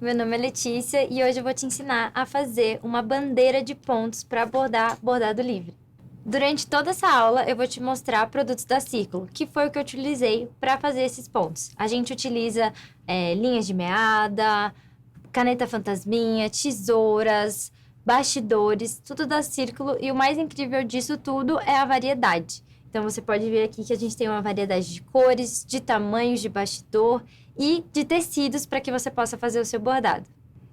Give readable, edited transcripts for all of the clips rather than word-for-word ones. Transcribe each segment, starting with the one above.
meu nome é Letícia e hoje eu vou te ensinar a fazer uma bandeira de pontos para bordar bordado livre. Durante toda essa aula eu vou te mostrar produtos da Círculo, que foi o que eu utilizei para fazer esses pontos. A gente utiliza linhas de meada, caneta fantasminha, tesouras, bastidores, tudo da Círculo, e o mais incrível disso tudo é a variedade. Então você pode ver aqui que a gente tem uma variedade de cores, de tamanhos de bastidor e de tecidos para que você possa fazer o seu bordado.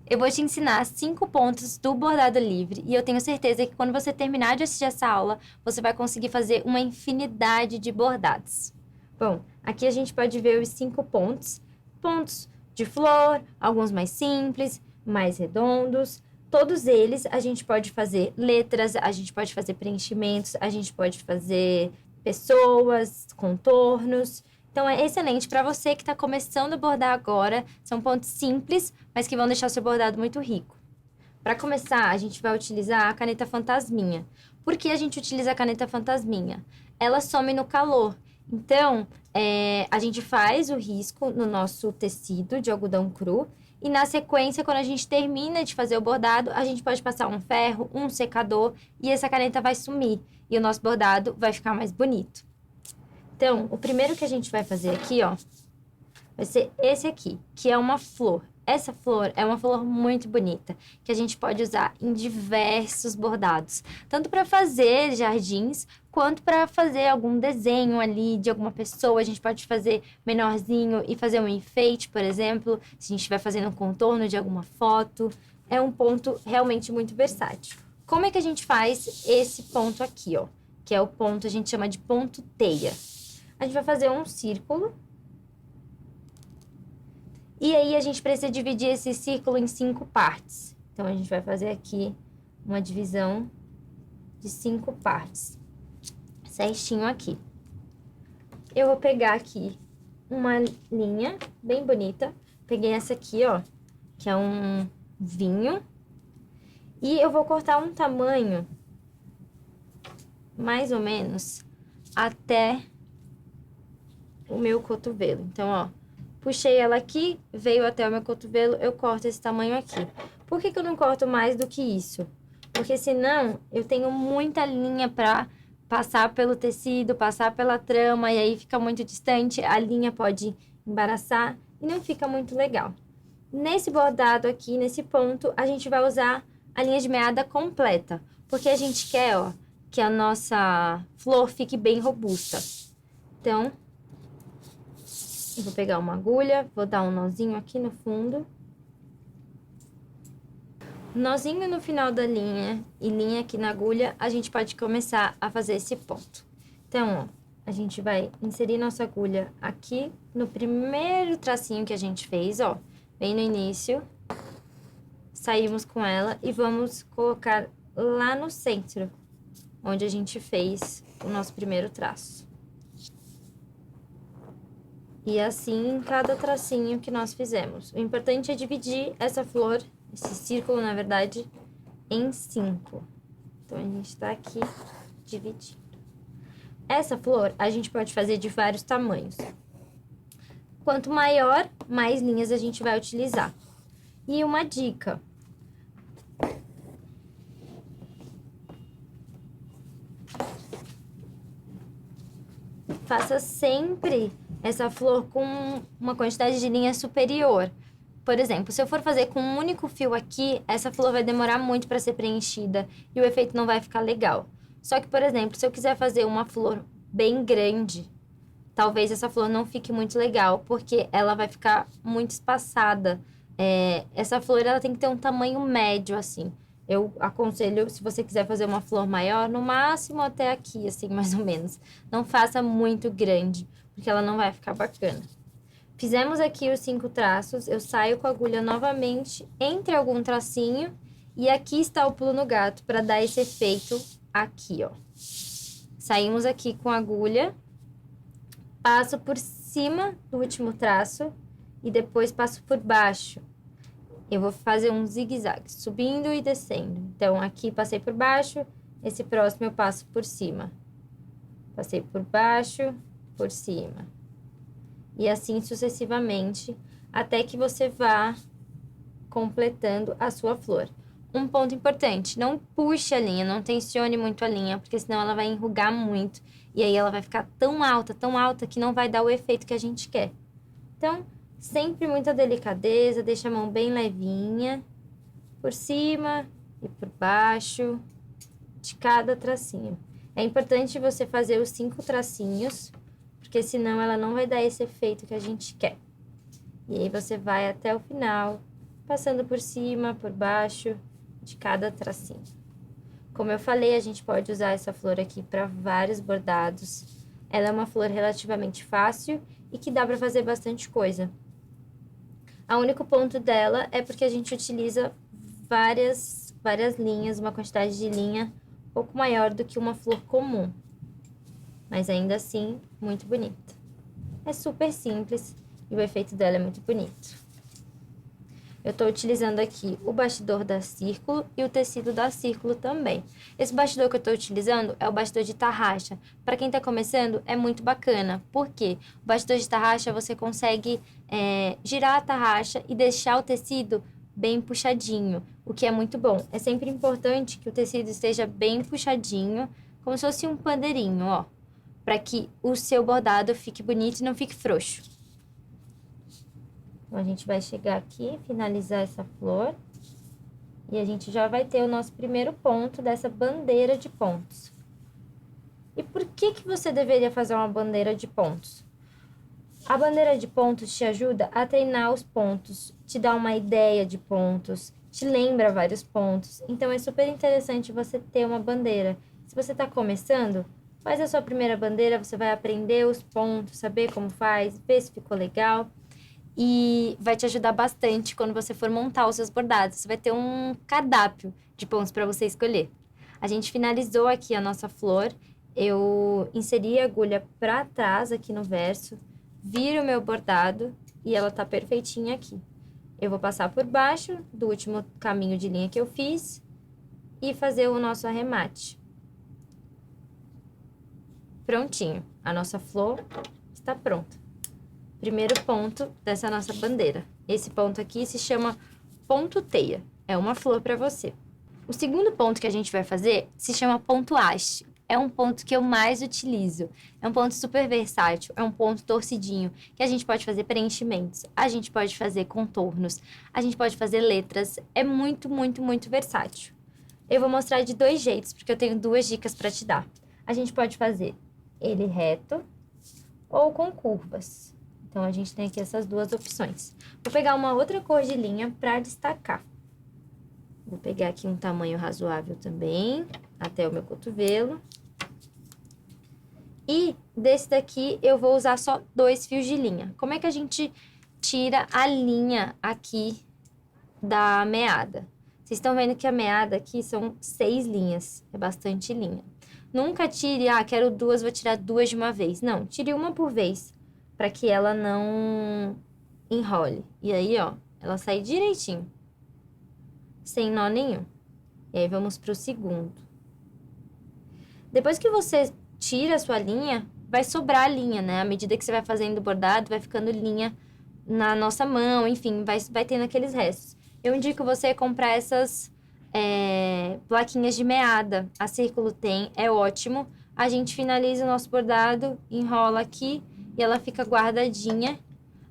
Eu vou te ensinar 5 pontos do bordado livre e eu tenho certeza que quando você terminar de assistir essa aula, você vai conseguir fazer uma infinidade de bordados. Bom, aqui a gente pode ver os 5 pontos. Pontos de flor, alguns mais simples, mais redondos. Todos eles a gente pode fazer letras, a gente pode fazer preenchimentos, a gente pode fazer pessoas, contornos. Então, é excelente para você que está começando a bordar agora. São pontos simples, mas que vão deixar o seu bordado muito rico. Para começar, a gente vai utilizar a caneta fantasminha. Por que a gente utiliza a caneta fantasminha? Ela some no calor. Então, a gente faz o risco no nosso tecido de algodão cru. E na sequência, quando a gente termina de fazer o bordado, a gente pode passar um ferro, um secador e essa caneta vai sumir. E o nosso bordado vai ficar mais bonito. Então, o primeiro que a gente vai fazer aqui, ó, vai ser esse aqui, que é uma flor. Essa flor é uma flor muito bonita, que a gente pode usar em diversos bordados. Tanto para fazer jardins, quanto para fazer algum desenho ali de alguma pessoa. A gente pode fazer menorzinho e fazer um enfeite, por exemplo, se a gente estiver fazendo um contorno de alguma foto. É um ponto realmente muito versátil. Como é que a gente faz esse ponto aqui, ó? Que é o ponto, a gente chama de ponto teia. A gente vai fazer um círculo. E aí, a gente precisa dividir esse círculo em 5 partes. Então, a gente vai fazer aqui uma divisão de 5 partes. Certinho aqui. Eu vou pegar aqui uma linha bem bonita. Peguei essa aqui, ó, que é um vinho. E eu vou cortar um tamanho, mais ou menos, até o meu cotovelo. Então, ó, puxei ela aqui, veio até o meu cotovelo, eu corto esse tamanho aqui. Por que eu não corto mais do que isso? Porque senão eu tenho muita linha pra passar pelo tecido, passar pela trama, e aí fica muito distante, a linha pode embaraçar e não fica muito legal. Nesse bordado aqui, nesse ponto, a gente vai usar a linha de meada completa, porque a gente quer, ó, que a nossa flor fique bem robusta. Então, eu vou pegar uma agulha, vou dar um nozinho aqui no fundo. Nozinho no final da linha e linha aqui na agulha, a gente pode começar a fazer esse ponto. Então, ó, a gente vai inserir nossa agulha aqui no primeiro tracinho que a gente fez, ó, bem no início. Saímos com ela e vamos colocar lá no centro, onde a gente fez o nosso primeiro traço. E assim em cada tracinho que nós fizemos. O importante é dividir essa flor, esse círculo, na verdade, em 5. Então, a gente tá aqui dividindo. Essa flor, a gente pode fazer de vários tamanhos. Quanto maior, mais linhas a gente vai utilizar. E uma dica. Faça sempre essa flor com uma quantidade de linha superior. Por exemplo, se eu for fazer com um único fio aqui, essa flor vai demorar muito para ser preenchida e o efeito não vai ficar legal. Só que, por exemplo, se eu quiser fazer uma flor bem grande, talvez essa flor não fique muito legal, porque ela vai ficar muito espaçada. Essa flor, ela tem que ter um tamanho médio, assim. Eu aconselho, se você quiser fazer uma flor maior, no máximo até aqui, assim, mais ou menos. Não faça muito grande, porque ela não vai ficar bacana. Fizemos aqui os 5 traços, eu saio com a agulha novamente entre algum tracinho. E aqui está o pulo no gato, para dar esse efeito aqui, ó. Saímos aqui com a agulha, passo por cima do último traço e depois passo por baixo. Eu vou fazer um zigue-zague, subindo e descendo. Então, aqui passei por baixo, esse próximo eu passo por cima. Passei por baixo, por cima. E assim sucessivamente, até que você vá completando a sua flor. Um ponto importante, não puxe a linha, não tensione muito a linha, porque senão ela vai enrugar muito. E aí ela vai ficar tão alta, que não vai dar o efeito que a gente quer. Então, sempre muita delicadeza, deixa a mão bem levinha, por cima e por baixo de cada tracinho. É importante você fazer os 5 tracinhos, porque senão ela não vai dar esse efeito que a gente quer. E aí você vai até o final, passando por cima, por baixo de cada tracinho. Como eu falei, a gente pode usar essa flor aqui para vários bordados. Ela é uma flor relativamente fácil e que dá para fazer bastante coisa. O único ponto dela é porque a gente utiliza várias linhas, uma quantidade de linha um pouco maior do que uma flor comum. Mas ainda assim, muito bonita. É super simples e o efeito dela é muito bonito. Eu estou utilizando aqui o bastidor da Círculo e o tecido da Círculo também. Esse bastidor que eu estou utilizando é o bastidor de tarraxa. Para quem está começando, é muito bacana. Por quê? O bastidor de tarraxa, você consegue girar a tarraxa e deixar o tecido bem puxadinho, o que é muito bom. É sempre importante que o tecido esteja bem puxadinho, como se fosse um pandeirinho, ó, para que o seu bordado fique bonito e não fique frouxo. Então, a gente vai chegar aqui, finalizar essa flor. E a gente já vai ter o nosso primeiro ponto dessa bandeira de pontos. E por que você deveria fazer uma bandeira de pontos? A bandeira de pontos te ajuda a treinar os pontos, te dá uma ideia de pontos, te lembra vários pontos. Então, é super interessante você ter uma bandeira. Se você está começando, faz a sua primeira bandeira, você vai aprender os pontos, saber como faz, ver se ficou legal. E vai te ajudar bastante quando você for montar os seus bordados. Você vai ter um cardápio de pontos para você escolher. A gente finalizou aqui a nossa flor. Eu inseri a agulha para trás aqui no verso, viro o meu bordado e ela tá perfeitinha aqui. Eu vou passar por baixo do último caminho de linha que eu fiz e fazer o nosso arremate. Prontinho. A nossa flor está pronta. Primeiro ponto dessa nossa bandeira. Esse ponto aqui se chama ponto teia. É uma flor para você. O segundo ponto que a gente vai fazer se chama ponto haste. É um ponto que eu mais utilizo. É um ponto super versátil. É um ponto torcidinho, que a gente pode fazer preenchimentos. A gente pode fazer contornos. A gente pode fazer letras. É muito, muito, muito versátil. Eu vou mostrar de 2 jeitos, porque eu tenho 2 dicas para te dar. A gente pode fazer ele reto ou com curvas. Então, a gente tem aqui essas 2 opções. Vou pegar uma outra cor de linha para destacar. Vou pegar aqui um tamanho razoável também, até o meu cotovelo. E desse daqui, eu vou usar só 2 fios de linha. Como é que a gente tira a linha aqui da meada? Vocês estão vendo que a meada aqui são 6 linhas, é bastante linha. Nunca tire, quero 2, vou tirar 2 de uma vez. Não, tire uma por vez, para que ela não enrole. E aí, ó, ela sai direitinho, sem nó nenhum. E aí, vamos pro segundo. Depois que você tira a sua linha, vai sobrar linha, né? À medida que você vai fazendo o bordado, vai ficando linha na nossa mão, enfim, vai tendo aqueles restos. Eu indico você comprar essas plaquinhas de meada. A Círculo tem, é ótimo. A gente finaliza o nosso bordado, enrola aqui e ela fica guardadinha.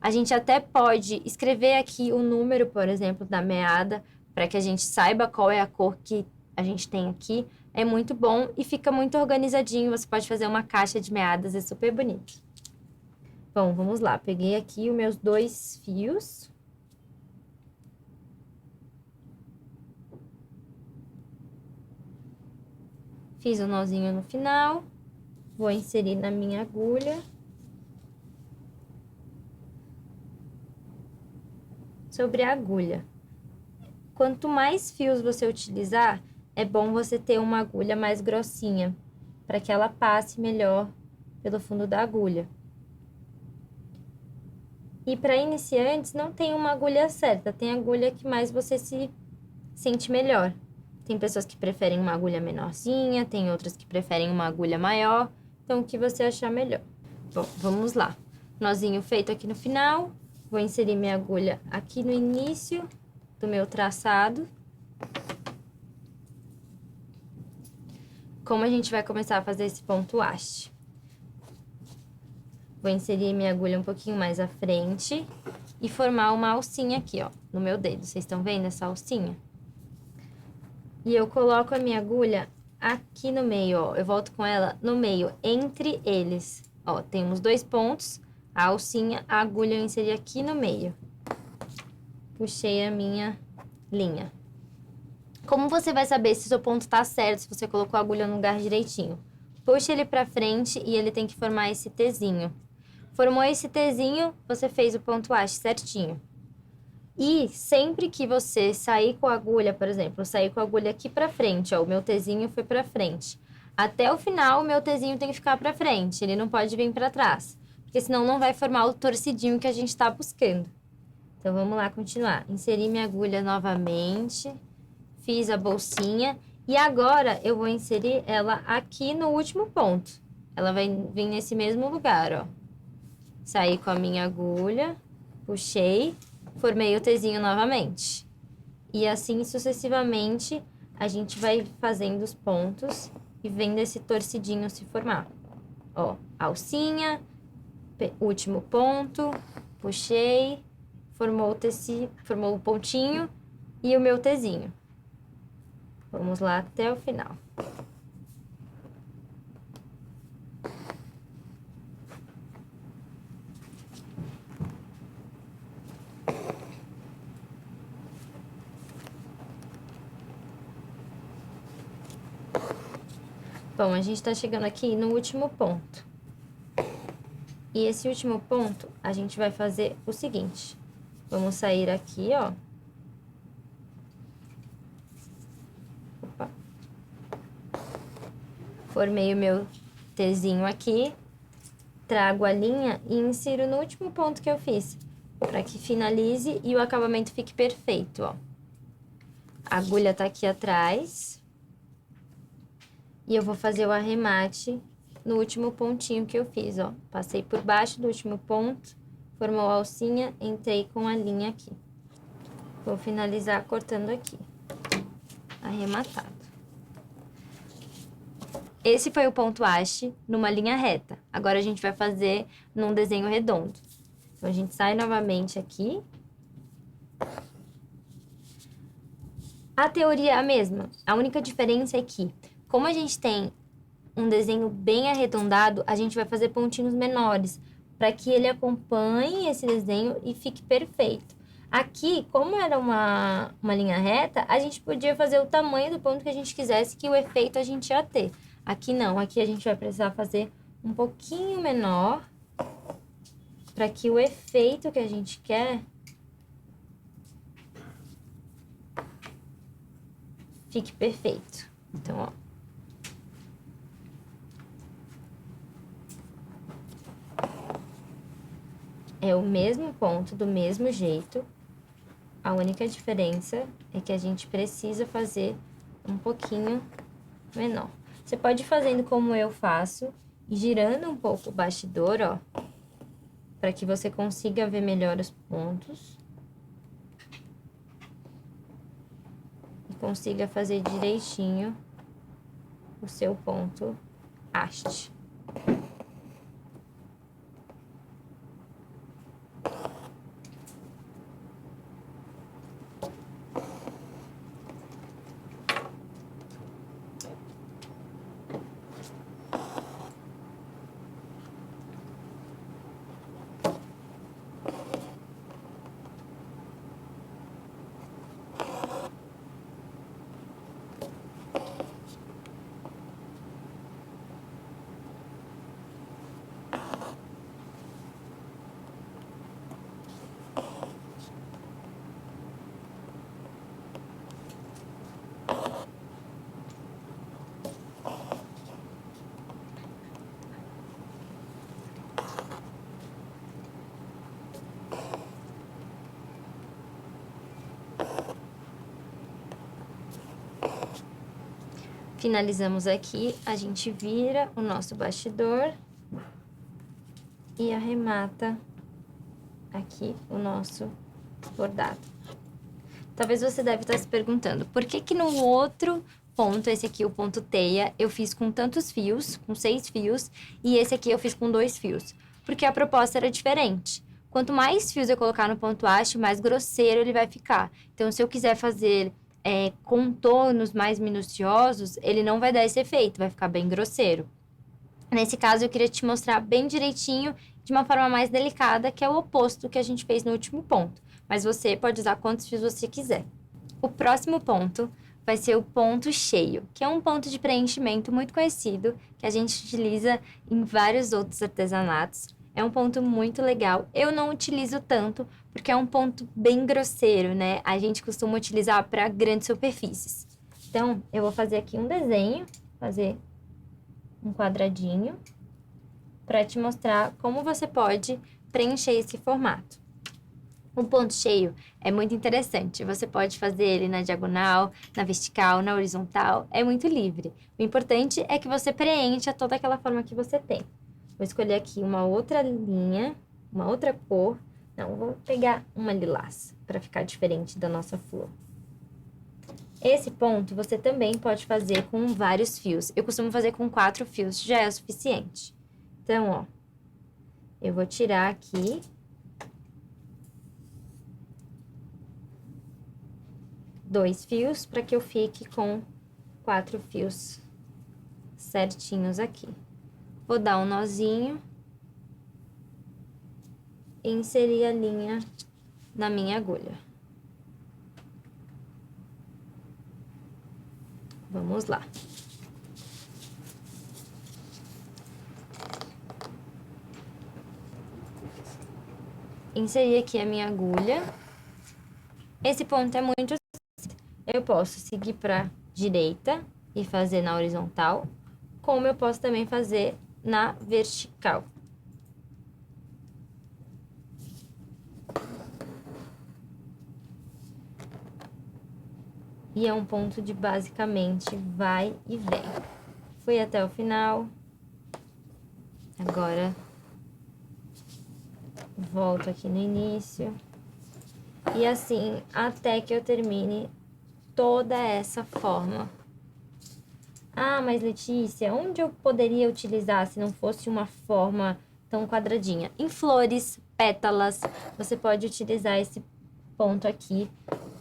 A gente até pode escrever aqui o número, por exemplo, da meada, para que a gente saiba qual é a cor que a gente tem aqui. É muito bom e fica muito organizadinho. Você pode fazer uma caixa de meadas, é super bonito. Bom, vamos lá. Peguei aqui os meus 2 fios. Fiz um nozinho no final. Vou inserir na minha agulha. Sobre a agulha. Quanto mais fios você utilizar, é bom você ter uma agulha mais grossinha, para que ela passe melhor pelo fundo da agulha. E para iniciantes, não tem uma agulha certa, tem agulha que mais você se sente melhor. Tem pessoas que preferem uma agulha menorzinha, tem outras que preferem uma agulha maior, então o que você achar melhor. Bom, vamos lá. Nozinho feito aqui no final, vou inserir minha agulha aqui no início do meu traçado. Como a gente vai começar a fazer esse ponto haste? Vou inserir minha agulha um pouquinho mais à frente e formar uma alcinha aqui, ó, no meu dedo. Vocês estão vendo essa alcinha? E eu coloco a minha agulha aqui no meio, ó. Eu volto com ela no meio, entre eles. Ó, temos 2 pontos, a alcinha, a agulha eu inseri aqui no meio. Puxei a minha linha. Como você vai saber se o seu ponto tá certo, se você colocou a agulha no lugar direitinho? Puxa ele pra frente e ele tem que formar esse Tzinho. Formou esse Tzinho, você fez o ponto haste certinho. E sempre que você sair com a agulha, por exemplo, sair com a agulha aqui pra frente, ó, o meu Tzinho foi pra frente. Até o final, o meu Tzinho tem que ficar pra frente, ele não pode vir pra trás. Porque senão não vai formar o torcidinho que a gente tá buscando. Então, vamos lá continuar. Inseri minha agulha novamente, fiz a bolsinha e agora eu vou inserir ela aqui no último ponto. Ela vai vir nesse mesmo lugar, ó. Saí com a minha agulha, puxei, formei o Tzinho novamente. E assim sucessivamente, a gente vai fazendo os pontos e vendo esse torcidinho se formar. Ó, alcinha, último ponto, puxei, formou o pontinho e o meu Tzinho. Vamos lá até o final. Bom, a gente tá chegando aqui no último ponto. E esse último ponto, a gente vai fazer o seguinte. Vamos sair aqui, ó. Opa. Formei o meu Tzinho aqui. Trago a linha e insiro no último ponto que eu fiz. Pra que finalize e o acabamento fique perfeito, ó. A agulha tá aqui atrás. E eu vou fazer o arremate no último pontinho que eu fiz, ó. Passei por baixo do último ponto, formou a alcinha, entrei com a linha aqui. Vou finalizar cortando aqui. Arrematado. Esse foi o ponto haste numa linha reta. Agora a gente vai fazer num desenho redondo. Então, a gente sai novamente aqui. A teoria é a mesma. A única diferença é que, como a gente tem um desenho bem arredondado, a gente vai fazer pontinhos menores, para que ele acompanhe esse desenho e fique perfeito. Aqui, como era uma linha reta, a gente podia fazer o tamanho do ponto que a gente quisesse, que o efeito a gente ia ter. Aqui não, aqui a gente vai precisar fazer um pouquinho menor, para que o efeito que a gente quer fique perfeito. Então, ó. É o mesmo ponto, do mesmo jeito. A única diferença é que a gente precisa fazer um pouquinho menor. Você pode ir fazendo como eu faço e girando um pouco o bastidor, ó, para que você consiga ver melhor os pontos. E consiga fazer direitinho o seu ponto haste. Finalizamos aqui, a gente vira o nosso bastidor e arremata aqui o nosso bordado. Talvez você deve estar se perguntando, por que que no outro ponto, esse aqui, o ponto teia, eu fiz com tantos fios, com 6 fios, e esse aqui eu fiz com 2 fios? Porque a proposta era diferente. Quanto mais fios eu colocar no ponto haste, mais grosseiro ele vai ficar. Então, se eu quiser fazer contornos mais minuciosos, ele não vai dar esse efeito, vai ficar bem grosseiro. Nesse caso, eu queria te mostrar bem direitinho, de uma forma mais delicada, que é o oposto que a gente fez no último ponto. Mas você pode usar quantos fios você quiser. O próximo ponto vai ser o ponto cheio, que é um ponto de preenchimento muito conhecido, que a gente utiliza em vários outros artesanatos. É um ponto muito legal. Eu não utilizo tanto, porque é um ponto bem grosseiro, né? A gente costuma utilizar para grandes superfícies. Então, eu vou fazer aqui um desenho, fazer um quadradinho, para te mostrar como você pode preencher esse formato. O ponto cheio é muito interessante. Você pode fazer ele na diagonal, na vertical, na horizontal. É muito livre. O importante é que você preencha toda aquela forma que você tem. Vou escolher aqui uma outra linha, uma outra cor. Não, vou pegar uma lilás, para ficar diferente da nossa flor. Esse ponto você também pode fazer com vários fios. Eu costumo fazer com 4 fios, já é o suficiente. Então, ó, eu vou tirar aqui. Dois fios para que eu fique com 4 fios certinhos aqui. Vou dar um nozinho e inserir a linha na minha agulha. Vamos lá. Inseri aqui a minha agulha. Esse ponto é muito simples. Eu posso seguir para direita e fazer na horizontal, como eu posso também fazer na vertical. E é um ponto de basicamente vai e vem. Fui até o final. Agora, volto aqui no início. E assim, até que eu termine toda essa forma. Ah, mas Letícia, onde eu poderia utilizar se não fosse uma forma tão quadradinha? Em flores, pétalas, você pode utilizar esse ponto aqui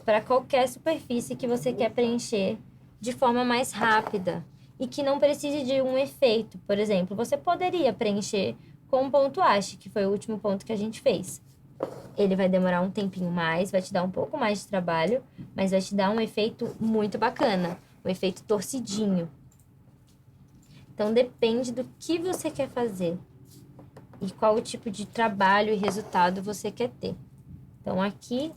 para qualquer superfície que você quer preencher de forma mais rápida e que não precise de um efeito. Por exemplo, você poderia preencher com um ponto haste, que foi o último ponto que a gente fez. Ele vai demorar um tempinho mais, vai te dar um pouco mais de trabalho, mas vai te dar um efeito muito bacana, um efeito torcidinho. Então, depende do que você quer fazer e qual o tipo de trabalho e resultado você quer ter. Então, aqui,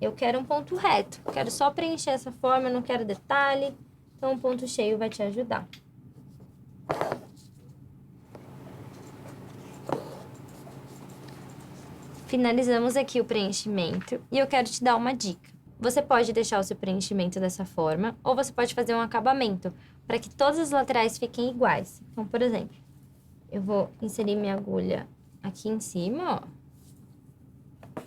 eu quero um ponto reto. Quero só preencher essa forma, não quero detalhe. Então, um ponto cheio vai te ajudar. Finalizamos aqui o preenchimento e eu quero te dar uma dica. Você pode deixar o seu preenchimento dessa forma ou você pode fazer um acabamento para que todas as laterais fiquem iguais. Então, por exemplo, eu vou inserir minha agulha aqui em cima, ó.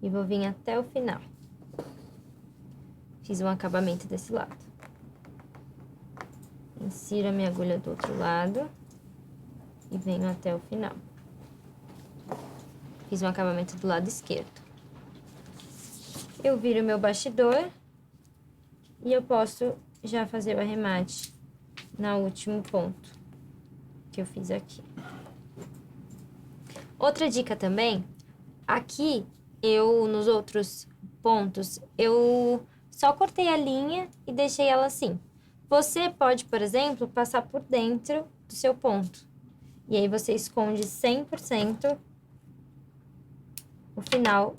E vou vir até o final. Fiz um acabamento desse lado. Insiro a minha agulha do outro lado e venho até o final. Fiz um acabamento do lado esquerdo. Eu viro meu bastidor e eu posso já fazer o arremate no último ponto que eu fiz aqui. Outra dica também, aqui nos outros pontos, eu só cortei a linha e deixei ela assim. Você pode, por exemplo, passar por dentro do seu ponto. E aí você esconde 100% o final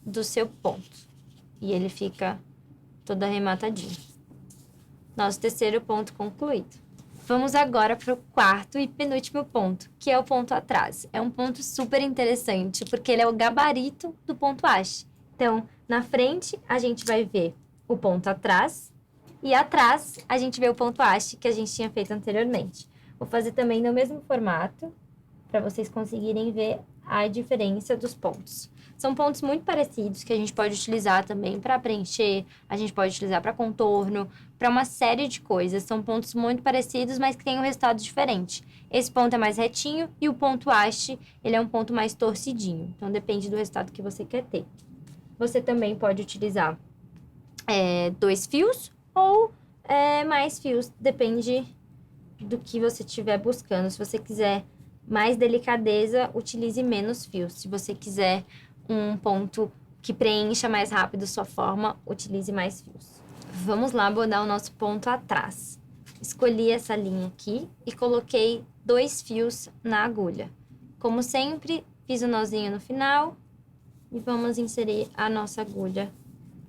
do seu ponto. E ele fica todo arrematadinho. Nosso terceiro ponto concluído. Vamos agora para o quarto e penúltimo ponto, que é o ponto atrás. É um ponto super interessante, porque ele é o gabarito do ponto haste. Então, na frente, a gente vai ver o ponto atrás, e atrás, a gente vê o ponto haste que a gente tinha feito anteriormente. Vou fazer também no mesmo formato. para vocês conseguirem ver a diferença dos pontos. São pontos muito parecidos que a gente pode utilizar também para preencher, a gente pode utilizar para contorno, para uma série de coisas. São pontos muito parecidos, mas que têm um resultado diferente. Esse ponto é mais retinho e o ponto haste, ele é um ponto mais torcidinho. Então, depende do resultado que você quer ter. Você também pode utilizar 2 fios ou mais fios, depende do que você estiver buscando. Se você quiser mais delicadeza, utilize menos fios. Se você quiser um ponto que preencha mais rápido sua forma, utilize mais fios. Vamos lá bordar o nosso ponto atrás. Escolhi essa linha aqui e coloquei 2 fios na agulha. Como sempre, fiz o nozinho no final e vamos inserir a nossa agulha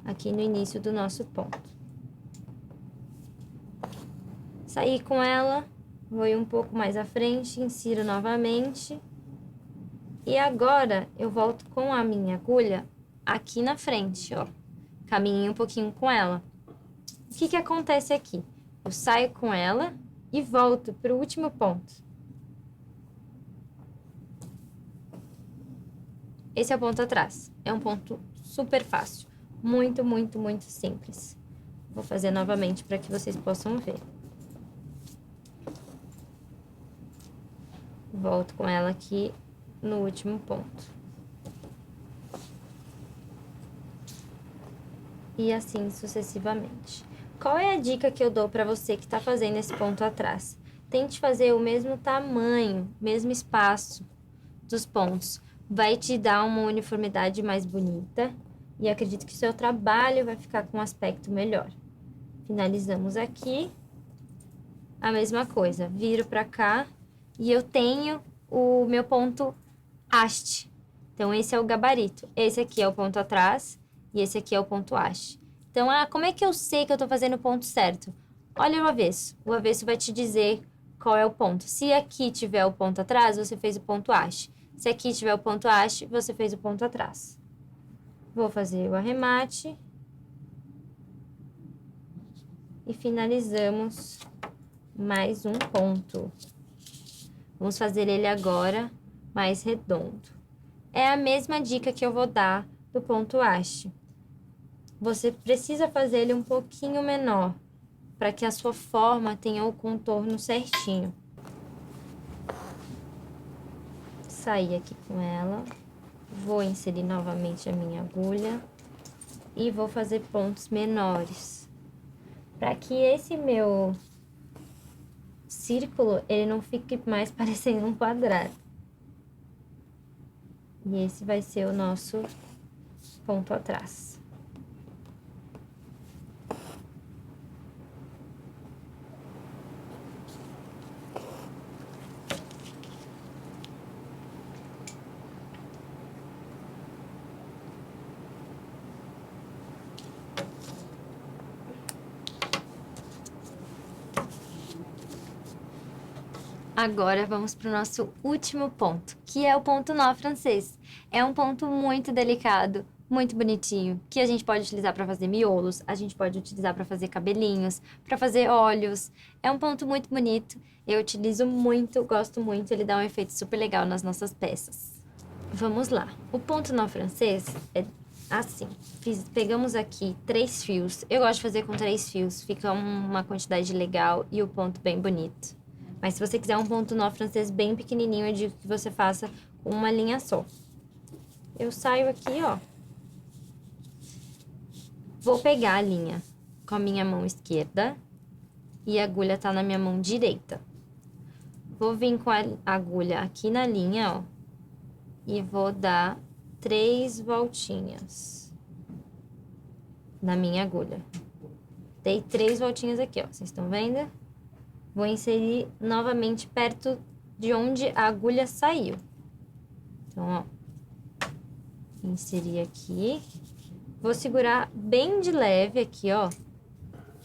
aqui no início do nosso ponto. Saí com ela, vou ir um pouco mais à frente, insiro novamente. E agora, eu volto com a minha agulha aqui na frente, ó. Caminhei um pouquinho com ela. O que acontece aqui? Eu saio com ela e volto para o último ponto. Esse é o ponto atrás. É um ponto super fácil. Muito, muito, muito simples. Vou fazer novamente para que vocês possam ver. Volto com ela aqui no último ponto. E assim sucessivamente. Qual é a dica que eu dou para você que está fazendo esse ponto atrás? Tente fazer o mesmo tamanho, mesmo espaço dos pontos. Vai te dar uma uniformidade mais bonita e acredito que o seu trabalho vai ficar com um aspecto melhor. Finalizamos aqui. A mesma coisa, viro para cá e eu tenho o meu ponto haste. Então, esse é o gabarito. Esse aqui é o ponto atrás e esse aqui é o ponto haste. Então, como é que eu sei que eu tô fazendo o ponto certo? Olha o avesso. O avesso vai te dizer qual é o ponto. Se aqui tiver o ponto atrás, você fez o ponto haste. Se aqui tiver o ponto haste, você fez o ponto atrás. Vou fazer o arremate. E finalizamos mais um ponto. Vamos fazer ele agora mais redondo. É a mesma dica que eu vou dar do ponto haste. Você precisa fazer ele um pouquinho menor, para que a sua forma tenha o contorno certinho. Saí aqui com ela, vou inserir novamente a minha agulha e vou fazer pontos menores, para que esse meu círculo, ele não fique mais parecendo um quadrado. E esse vai ser o nosso ponto atrás. Agora vamos para o nosso último ponto, que é o ponto nó francês. É um ponto muito delicado, muito bonitinho, que a gente pode utilizar para fazer miolos, a gente pode utilizar para fazer cabelinhos, para fazer olhos. É um ponto muito bonito, eu utilizo muito, gosto muito, ele dá um efeito super legal nas nossas peças. Vamos lá, o ponto nó francês é assim, pegamos aqui 3 fios, eu gosto de fazer com 3 fios, fica uma quantidade legal e o ponto bem bonito. Mas se você quiser um ponto nó francês bem pequenininho, eu digo que você faça com uma linha só. Eu saio aqui, ó. Vou pegar a linha com a minha mão esquerda e a agulha tá na minha mão direita. Vou vir com a agulha aqui na linha, ó, e vou dar 3 voltinhas na minha agulha. Dei 3 voltinhas aqui, ó, vocês estão vendo? Vou inserir novamente perto de onde a agulha saiu. Então, ó, inserir aqui. Vou segurar bem de leve aqui, ó,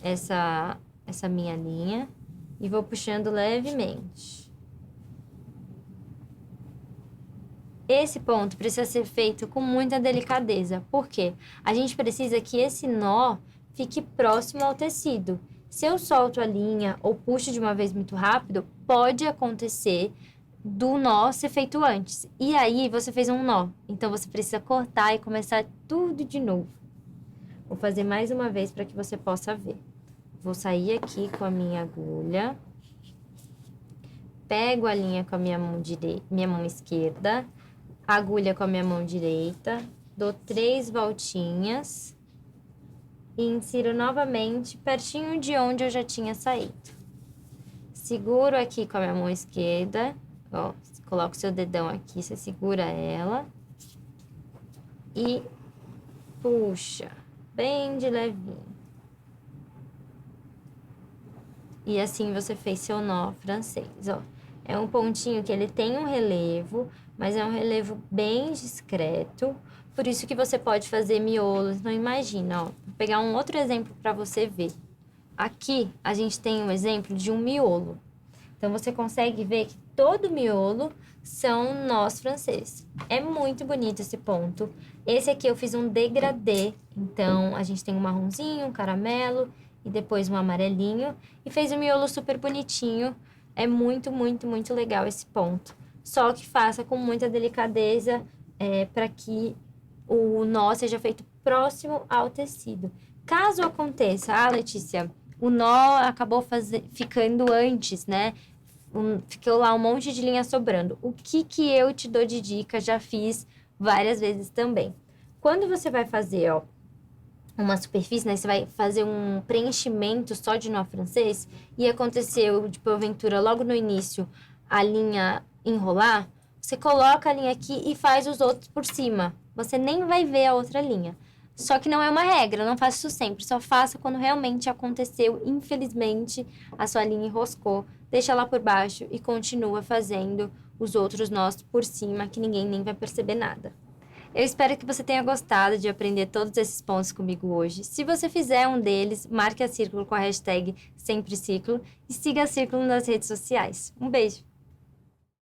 essa minha linha e vou puxando levemente. Esse ponto precisa ser feito com muita delicadeza. Por quê? A gente precisa que esse nó fique próximo ao tecido. Se eu solto a linha ou puxo de uma vez muito rápido, pode acontecer do nó ser feito antes. E aí, você fez um nó. Então, você precisa cortar e começar tudo de novo. Vou fazer mais uma vez para que você possa ver. Vou sair aqui com a minha agulha. Pego a linha com a minha mão esquerda. Agulha com a minha mão direita. Dou 3 voltinhas. E insiro novamente pertinho de onde eu já tinha saído. Seguro aqui com a minha mão esquerda. Ó, coloca o seu dedão aqui, você segura ela. E puxa, bem de levinho. E assim você fez seu nó francês, ó. É um pontinho que ele tem um relevo, mas é um relevo bem discreto. Por isso que você pode fazer miolos. Não imagina, ó. Vou pegar um outro exemplo para você ver. Aqui, a gente tem um exemplo de um miolo. Então, você consegue ver que todo miolo são nós franceses. É muito bonito esse ponto. Esse aqui eu fiz um degradê. Então, a gente tem um marronzinho, um caramelo e depois um amarelinho. E fez um miolo super bonitinho. É muito, muito, muito legal esse ponto. Só que faça com muita delicadeza para que o nó seja feito próximo ao tecido. Caso aconteça, Letícia, o nó acabou ficando antes, né? Ficou lá um monte de linha sobrando. O que eu te dou de dica, já fiz várias vezes também. Quando você vai fazer, ó, uma superfície, né? Você vai fazer um preenchimento só de nó francês e aconteceu, de porventura, logo no início, a linha enrolar, você coloca a linha aqui e faz os outros por cima. Você nem vai ver a outra linha. Só que não é uma regra, não faça isso sempre. Só faça quando realmente aconteceu, infelizmente, a sua linha enroscou. Deixa ela por baixo e continua fazendo os outros nós por cima, que ninguém nem vai perceber nada. Eu espero que você tenha gostado de aprender todos esses pontos comigo hoje. Se você fizer um deles, marque a Círculo com a hashtag SempreCírculo e siga a Círculo nas redes sociais. Um beijo!